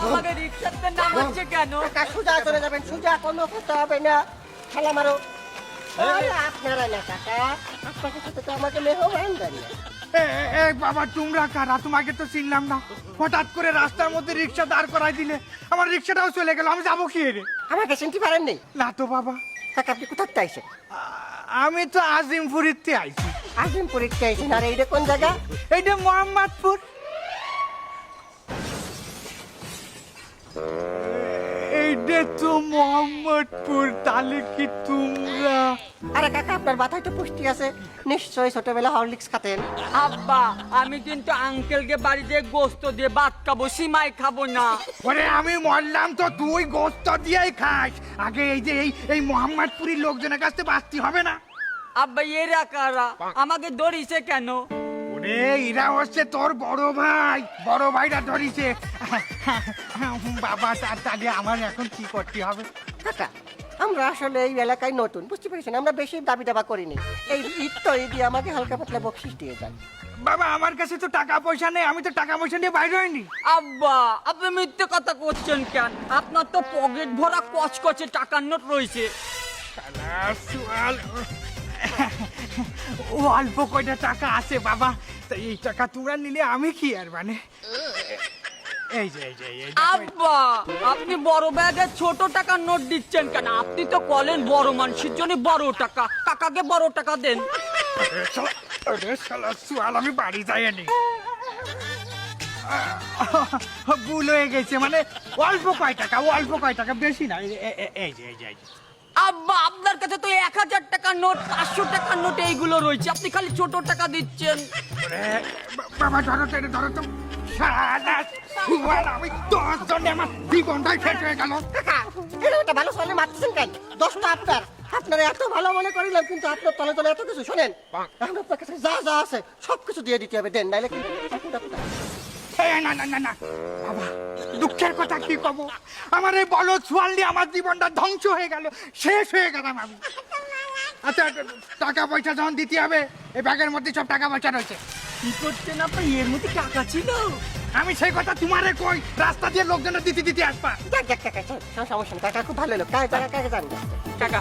আমাকে রিক্সাতে নামাচ্ছে কেন? সোজা চলে যাবেন, সোজা, কোনো কথা হবে না। খেলা মারো। আপনারা না কাকা, আপনাকে সাথে তো আমাকে মেহমান জানিয়ে। বাবা তোমরা কারা? তোমাকে তো চিনলাম না। হঠাৎ করে রাস্তার মধ্যে রিক্সা দাঁড় করাই দিলে, আমার রিক্সাটাও চলে গেল। আমি যাবো কি রে? আমাকে চিনতে পারেননি? না তো বাবা। কাকা আপনি কোথার চাইছেন? আমি তো আজিমপুরিতে আইছি। আজিমপুরে চাইছেন? আর এইটা কোন জায়গা? এইটা মোহাম্মদপুর। এইটা তো মোহাম্মদপুর। তাহলে কি তোমরা? আরে কাকা আপনার মাথায় তো পুষ্টি আছে, নিশ্চয়ই ছোটবেলা হরলিক্স খাতেন। আব্বা আমি কিন্তু আঙ্কেলকে বাড়িতে গোস্ত দিয়ে ভাত খাবো, সিমাই খাবো না। ওরে আমি মরলাম তো তুই গোস্ত দিয়েই খাস। আগে এই যে এই মোহাম্মদপুরের লোকজনের কাছে বাঁচতে হবে না? আব্বা এরা কারা? আমাকে ধরিছে কেন? ওরে এরা হচ্ছে তোর বড় ভাই। বড় ভাইরা ধরিছে। বাবা তার আগে আমার এখন কি করতে হবে? কাকা আমরা আসলে এই এলাকায় নতুন, বুঝতে পেরেছেন? আমরা বেশি দাবি দাবা করিনি। এই ঈদ তো এই দিয়ে আমাকে হালকা পাতলা বকশিস দিয়ে যান। বাবা আমার কাছে তো টাকা পয়সা নেই, আমি তো টাকা পয়সা নিয়ে বাইরে হয়নি। আব্বা আপনি মিথ্যে কথা করছেন কেন? আপনার তো পকেট ভরা কচকচে টাকার নোট রয়েছে। ও অল্প কয়টা টাকা আছে বাবা, তাই এই টাকা তোমরা নিলে আমি কি আর মানে এই যে আব্বা আপনি বড় ব্যাগের ছোট টাকার নোট দিচ্ছেন কেন? আপনি তো বলেন বড় মানুষের জন্য বড় টাকা, কাকাকে বড় টাকা দেন। আমি বাড়ি যাইনি, ভুল হয়ে গেছে। মানে অল্প কয় টাকা, বেশি না। এই যে আব্বা আপনার কাছে তো 1000 টাকার নোট, 500 টাকার নোট এইগুলো রয়েছে, আপনি খালি ছোট টাকা দিচ্ছেন। বাবা ধরো তো আমি 10 জনে আমার জীবনটাই শেষ হয়ে গেল। এটা ভালো সামনে মারতেছেন কেন? দোষটা আপনার। আপনারা এত ভালো মনে করিলাম, কিন্তু আপনার তলে তলে এত কিছু। শোনেন, এখন আপনার কাছে যা যা আছে সবকিছু দিয়ে দিতে হবে, দেন, নাইলে কিন্তু না বাবা, দুঃখের কথা কি কব। আমার এই বলদ সোয়াল দিয়ে আমার জীবনটা ধ্বংস হয়ে গেল, শেষ হয়ে গেলাম আমি। আচ্ছা টাকা পয়সা যখন দিতে হবে, এই ব্যাগের মধ্যে সব টাকা পয়সা রয়েছে। কি করছেন আপনি? এর মধ্যে টাকা ছিল? আমি সেই কথা তোমারে কই, রাস্তা দিয়ে লোকজনের দিতে আসবা। সমস্যা নেই, কাকা খুব ভালো লোক। কাকা জান টাকা